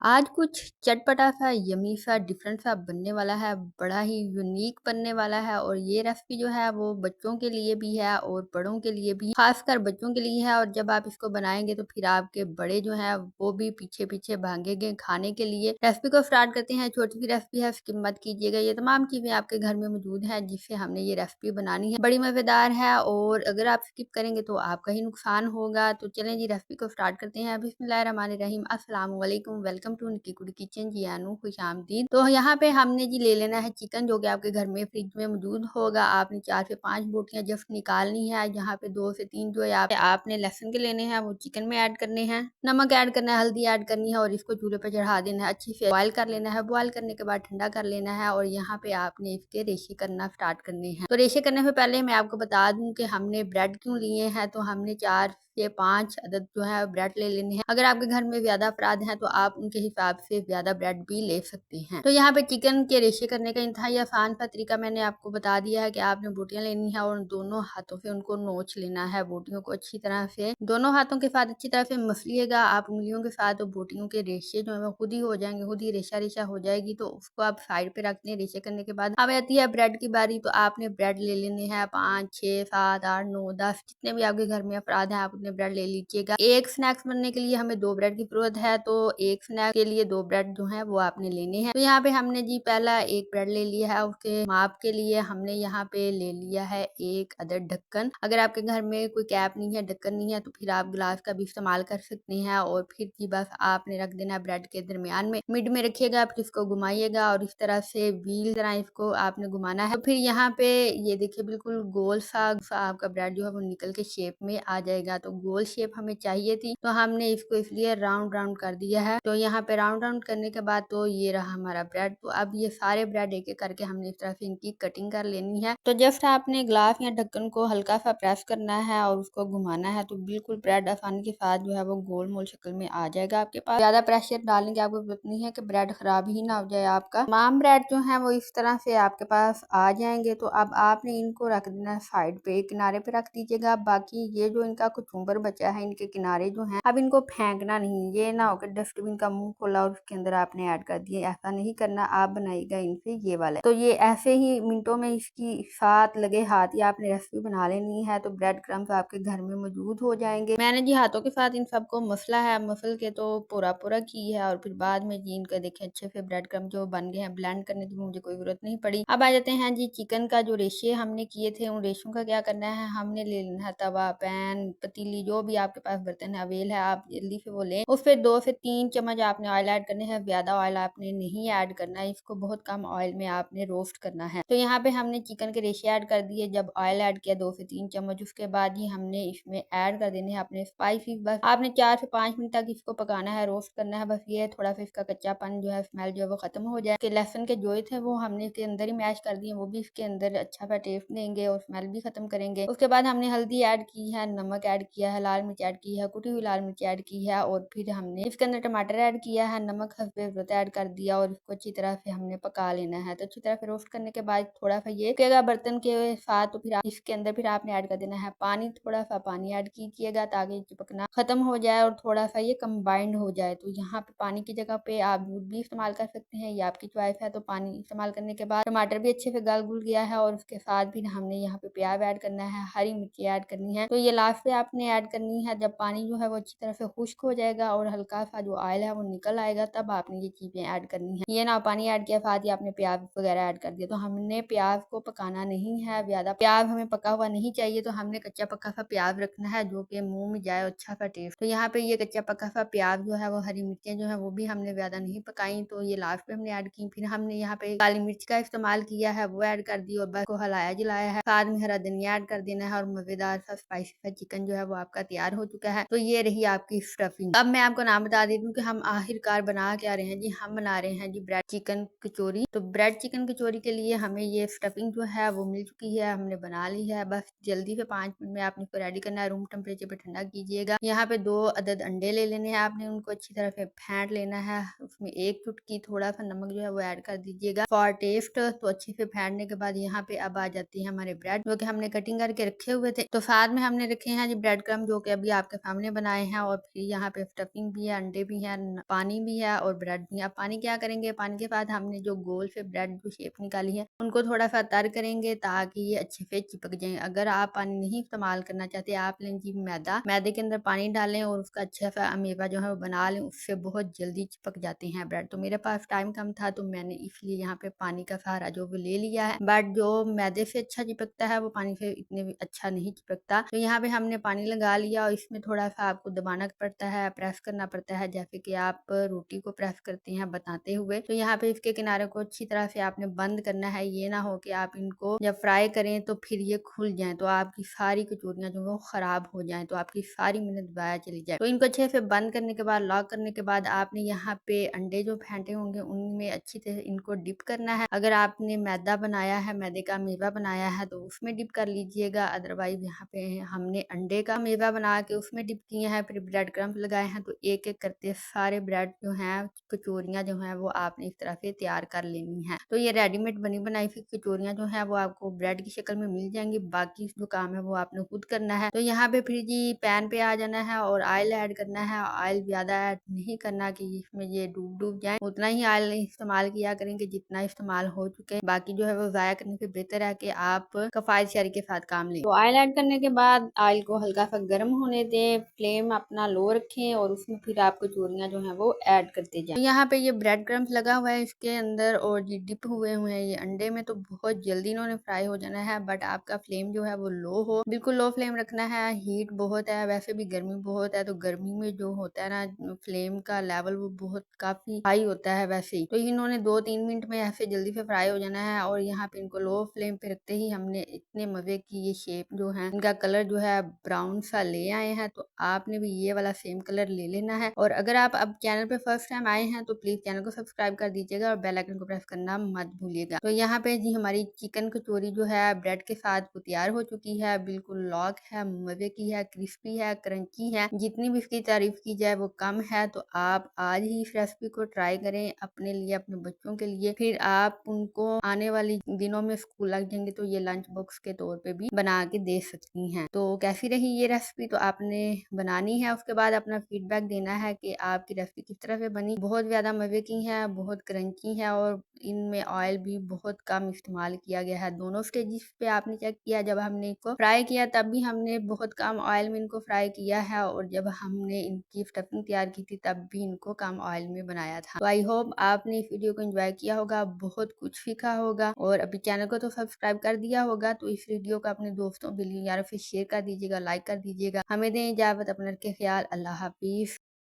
आज कुछ चटपटा सा यम्मी सा डिफरेंट सा बनने वाला है, बड़ा ही यूनिक बनने वाला है। और ये रेसिपी जो है वो बच्चों के लिए भी है और बड़ों के लिए भी, खासकर बच्चों के लिए है। और जब आप इसको बनाएंगे तो फिर आपके बड़े जो है वो भी पीछे पीछे भागेंगे खाने के लिए। रेसिपी को स्टार्ट करते हैं। छोटी सी रेसिपी है, स्किप मत कीजिएगा। ये तमाम चीजें आपके घर में मौजूद है जिससे हमने ये रेसिपी बनानी है। बड़ी मजेदार है और अगर आप स्किप करेंगे तो आपका ही नुकसान होगा। तो चलें जी, रेसिपी को स्टार्ट करते हैं। बिस्मिल्लाहिर्रहमानिर्रहीम, अस्सलाम वालेकुम, वेलकम टू निकी कुड़ी किचन। जी आनू, खुश आमदीद। तो यहाँ पे हमने जी ले लेना है चिकन, जो कि आपके घर में फ्रिज में मौजूद होगा। आपने 4 से 5 बोटियां जस्ट निकालनी है। यहाँ पे 2 से 3 जो है आपने लहसुन के लेने हैं, वो चिकन में ऐड करने हैं। नमक ऐड करना है, हल्दी ऐड करनी है और इसको चूल्हे पर चढ़ा देना है। अच्छी से बॉयल कर लेना है। बॉयल करने के बाद ठंडा कर लेना है और यहाँ पे आपने इसके रेशे करना स्टार्ट करने हैं। तो रेशे करने से पहले मैं आपको बता दूं कि हमने ब्रेड क्यों लिए हैं। तो हमने 4 से 5 अदद जो है ब्रेड ले लेने हैं। अगर आपके घर में ज्यादा अफराद हैं तो आप उनके हिसाब से ज्यादा ब्रेड भी ले सकते हैं। तो यहाँ पे चिकन के रेशे करने का इंतहाई आसान सा तरीका मैंने आपको बता दिया है कि आपने बोटियां लेनी है और दोनों हाथों से उनको नोच लेना है। बोटियों को अच्छी तरह से दोनों हाथों के साथ अच्छी तरह से मसलिएगा। आप उंगलियों के साथ तो बोटियों के रेशे जो है वो खुद ही हो जाएंगे, खुद ही रेशा रेशा हो जाएगी। तो उसको आप साइड पे रखते हैं। रेशे करने के बाद अब आती है ब्रेड की बारी। तो आपने ब्रेड ले लेने हैं 5, 6, 7, 8, 9, 10, जितने भी आपके घर में अफराद हैं आप उतने ब्रेड ले लीजिएगा। एक स्नैक्स बनने के लिए हमें 2 ब्रेड की जरूरत है, तो एक स्नैक्स के लिए 2 ब्रेड जो है वो आपने लेने हैं। तो यहाँ पे हमने जी पहला एक ब्रेड ले लिया है। उसके माप के लिए हमने यहाँ पे ले लिया है 1 अदद ढक्कन। अगर आपके घर में कोई कैप नहीं है, ढक्कन नहीं है, तो फिर आप गिलास का भी इस्तेमाल कर सकते हैं। और फिर जी बस आपने रख देना है ब्रेड के दरमियान में, मिड में रखिएगा, फिर इसको घुमाइएगा और इस तरह से व्हील तरह इसको आपने घुमाना है। फिर यहाँ पे ये देखिए बिल्कुल गोल सा आपका ब्रेड जो है वो निकल के शेप में आ जाएगा। तो गोल शेप हमें चाहिए थी तो हमने इसको इसलिए राउंड राउंड कर दिया है। तो यहाँ पे राउंड राउंड करने के बाद तो ये रहा हमारा ब्रेड। तो अब ये सारे ब्रेड एक एक करके हमने इस तरह से इनकी कटिंग कर लेनी है। तो जस्ट आपने ग्लास या ढक्कन को हल्का सा प्रेस करना है और उसको घुमाना है। तो बिल्कुल ब्रेड आसानी के साथ जो है वो गोल मोल शक्ल में आ जाएगा आपके पास। ज्यादा प्रेशर डालने की आपको जरूरत नहीं है कि ब्रेड खराब ही ना हो जाए आपका। तमाम ब्रेड जो है वो इस तरह से आपके पास आ जाएंगे। तो अब आपने इनको रख देना साइड पे, किनारे पे रख दीजिएगा। बाकी ये जो इनका कुचुम्बर बचा है, इनके किनारे जो हैं, अब इनको फेंकना नहीं। ये ना होकर डस्टबिन का मुंह खोला और उसके अंदर आपने ऐड कर दिए, ऐसा नहीं करना। आप बनाइएगा इनसे ये वाला। तो ये ऐसे ही मिनटों में इसकी साथ लगे हाथ ही आपने रेसिपी बना लेनी है। तो ब्रेड क्रम्स आपके घर में मौजूद हो जाएंगे। मैंने जी हाथों के साथ इन सबको मसला है, मसल के तो पूरा पूरा की है। और फिर बाद में जी इनका देखें अच्छे से ब्रेड क्रम जो बन गए हैं, ब्लेंड करने की मुझे कोई जरूरत नहीं पड़ी। अब आ जाते हैं जी चिकन का जो रेशे हमने किए थे, उन रेशों का क्या करना है। हमने ले लेना है तवा, पैन, पतीली, जो भी आपके पास बर्तन है अवेल है, आप जल्दी से वो लें। उस पर 2 से 3 चम्मच आपने ऑयल ऐड करने हैं। ज्यादा ऑयल आपने नहीं ऐड करना है, इसको बहुत कम ऑयल में आपने रोस्ट करना है। तो यहाँ पे हमने चिकन के रेशे ऐड कर दिए। जब ऑयल ऐड किया 2 से 3 चम्मच, उसके बाद ही हमने इसमें ऐड कर देने हैं अपने स्पाइसी। बस आपने 4 से 5 मिनट तक इसको पकाना है, रोस्ट करना है। बस ये थोड़ा सा इसका कच्चापन जो है, स्मेल जो है वो खत्म हो जाए। लहसुन के जोए थे वो हमने इसके अंदर ही मैश कर दिए, वो भी इसके अंदर अच्छा सा टेस्ट देंगे और स्मेल भी खत्म करेंगे। उसके बाद हमने हल्दी ऐड की है, नमक ऐड किया है, लाल मिर्च ऐड की है, कुटी हुई लाल मिर्च ऐड की है। और फिर हमने इसके अंदर टमाटर ऐड किया है, नमक हस्बे ज़रूरत ऐड कर दिया और इसको अच्छी तरह से हमने पका लेना है। तो अच्छी तरह से रोस्ट करने के बाद थोड़ा सा ये पकेगा बर्तन के साथ। तो फिर इसके अंदर फिर आपने ऐड कर देना है पानी। थोड़ा सा पानी ऐड कीजिएगा ताकि चिपकना खत्म हो जाए और थोड़ा सा ये कंबाइंड हो जाए। तो यहाँ पे पानी की जगह पे आप दूध भी इस्तेमाल कर सकते हैं, ये आपकी चॉइस है। तो पानी इस्तेमाल करने के बाद टमाटर भी अच्छे से गल गुल गया है और उसके साथ भी हमने यहाँ पे प्याज ऐड करना है, हरी मिर्ची ऐड करनी है। तो ये लास्ट पे आपने ऐड करनी है जब पानी जो है वो अच्छी तरह से खुश्क हो जाएगा और हल्का सा जो ऑयल है वो निकल आएगा, तब आपने ये चीजें ऐड करनी है। ये ना पानी ऐड किया साथ ही आपने प्याज वगैरह ऐड कर दिया। तो हमने प्याज को पकाना नहीं है, ज्यादा प्याज हमें पका हुआ नहीं चाहिए। तो हमने कच्चा पक्का सा प्याज रखना है जो कि मुंह में जाए, अच्छा सा टेस्ट। तो यहाँ पे ये कच्चा पक्का सा प्याज जो है वो, हरी मिर्चें जो है वो भी हमने ज्यादा नहीं पकाई, तो ये लास्ट पे हमने ऐड की। फिर हमने यहाँ पे काली मिर्च का इस्तेमाल किया है, वो ऐड कर दी और बस को हलाया जलाया है। साथ में हरा धनिया ऐड कर देना है और मजेदार सा स्पाइसी सा चिकन जो है वो आपका तैयार हो चुका है। तो ये रही आपकी स्टफिंग। अब मैं आपको नाम बता देती हूँ कि हम आखिरकार बना क्या रहे हैं जी। हम बना रहे हैं जी ब्रेड चिकन कचौरी। तो ब्रेड चिकन कचौरी के लिए हमें ये स्टफिंग जो है वो मिल चुकी है, हमने बना ली है। बस जल्दी से 5 मिनट में आपने इसको रेडी करना है। रूम टेम्परेचर पे ठंडा कीजिएगा। यहाँ पे 2 अदद अंडे ले लेने हैं आपने, उनको अच्छी तरह से फेंट लेना है। उसमें 1 चुटकी थोड़ा सा नमक जो है वो ऐड कर दीजिएगा फॉर टेस्ट। तो अच्छे से फेंटने के बाद यहाँ पे अब आ जाती है हमारे ब्रेड जो कि हमने कटिंग करके रखे हुए थे। तो साथ में हमने रखे हैं जी ब्रेड क्रम जो कि अभी आपके सामने बनाए हैं। और फिर यहाँ पे स्टफिंग भी है, अंडे भी हैं, पानी भी है और ब्रेड भी है। अब पानी क्या करेंगे, पानी के बाद हमने जो गोल से ब्रेड जो शेप निकाली है उनको थोड़ा सा तर करेंगे ताकि ये अच्छे से चिपक जाएं। अगर आप पानी नहीं इस्तेमाल करना चाहते, आप लें जी मैदा, मैदे के अंदर पानी डालें और उसका अच्छा सा अमेवा जो है वो बना लें, उससे बहुत जल्दी चिपक जाते हैं ब्रेड। तो मेरे पास टाइम कम था तो मैंने इसलिए यहाँ पे पानी का सहारा जो वो ले लिया है, बट जो मैदे से अच्छा चिपकता है वो पानी से इतने भी अच्छा नहीं चिपकता। तो यहाँ पे हमने पानी लगा लिया और इसमें थोड़ा सा आपको दबाना पड़ता है, प्रेस करना पड़ता है, जैसे कि आप रोटी को प्रेस करते हैं बताते हुए। तो यहाँ पे इसके किनारे को अच्छी तरह से आपने बंद करना है, ये ना हो कि आप इनको जब फ्राई करें तो फिर ये खुल जाए तो आपकी सारी कचौरियां जो वो खराब हो जाए, तो आपकी सारी मेहनत वाया चली जाए। तो इनको अच्छे से बंद करने के बाद, लॉक करने के बाद आपने यहाँ पे अंडे जो फेंटे होंगे उनमें अच्छी तरह इनको डिप करना है। अगर आपने मैदा बनाया है, मैदे का मेवा बनाया है तो उसमें डिप कर लीजिएगा, अदरवाइज यहाँ पे हमने अंडे का मेवा बना के उसमें डिप किए हैं, फिर ब्रेड क्रम्ब लगाए हैं। तो एक एक करते सारे ब्रेड जो हैं, कचौरियां जो हैं वो आपने इस तरह से तैयार कर लेनी है। तो ये रेडीमेड बनी बनाई फिर कचौरियां जो है वो आपको ब्रेड की शक्ल में मिल जाएंगी, बाकी जो काम है वो आपने खुद करना है। तो यहाँ पे फिर जी पैन पे आ जाना है और ऑयल ऐड करना है। ऑयल ज्यादा ऐड नहीं करना कि इसमें ये डूब डूब जाए, उतना ही ऑयल इस्तेमाल किया करेंगे जितना इस्तेमाल हो चुके हैं। बाकी जो है वो जाया करने से बेहतर है कि आप कफायत के साथ काम लें। तो ऑयल ऐड करने के बाद ऑयल को हल्का सा गर्म होने दें, फ्लेम अपना लो रखें और उसमें फिर आप कचौरियां जो है वो ऐड करते जाएं। तो यहाँ पे ये ब्रेड क्रम्स लगा हुआ है इसके अंदर और ये डिप हुए हुए हैं ये अंडे में, तो बहुत जल्दी इन्होंने फ्राई हो जाना है। बट आपका फ्लेम जो है वो लो हो, बिल्कुल लो फ्लेम रखना है। हीट बहुत है, वैसे भी गर्मी बहुत है, तो गर्मी में जो होता है ना फ्लेम का लेवल वो बहुत काफी हाई होता है वैसे ही। तो इन्होंने 2-3 मिनट में ऐसे जल्दी से फ्राई हो जाना है और यहाँ पे इनको लो फ्लेम पे रखते ही हमने इतने मजे की ये शेप जो है, इनका कलर जो है ब्राउन सा ले आए हैं। तो आपने भी ये वाला सेम कलर ले लेना है। और अगर आप अब चैनल पे फर्स्ट टाइम आए हैं तो प्लीज चैनल को सब्सक्राइब कर दीजिएगा और बेल आइकन को प्रेस करना मत भूलिएगा। तो यहाँ पे जी हमारी चिकन कचौरी जो है ब्रेड के साथ वो तैयार हो चुकी है, बिल्कुल लॉक है, मजे की है, क्रिस्पी है, क्रंची है, जितनी भी इसकी तारीफ की जाए वो कम है। तो आप आज ही इस रेसिपी को ट्राई करें अपने लिए, अपने बच्चों के लिए, फिर आप उनको आने वाली दिनों में स्कूल लग जाएंगे तो ये लंच बॉक्स के तौर पे भी बना के दे सकती हैं। तो कैसी रही ये रेसिपी, तो आपने बनानी है, उसके बाद अपना फीडबैक देना है कि आपकी रेसिपी किस तरह से बनी। बहुत ज्यादा मजे की है, बहुत क्रंची है और इनमें ऑयल भी बहुत कम इस्तेमाल किया गया है। दोनों स्टेजिस पे आपने चेक किया, जब हमने इनको फ्राई किया तब भी हमने बहुत कम ऑयल में इनको फ्राई किया है और जब हमने इनकी स्टफिंग तैयार की थी तब भी इनको कम ऑयल में बनाया था। तो आई होप आपने इस वीडियो को एंजॉय किया होगा, बहुत कुछ सीखा होगा और अभी चैनल को तो सब्सक्राइब कर दिया होगा। तो इस वीडियो को अपने दोस्तों के लिए यार फिर शेयर कर दीजिएगा, लाइक कर दीजिएगा। हमें दें इजाजत, अपने रखें ख्याल, अल्लाह हाफिज।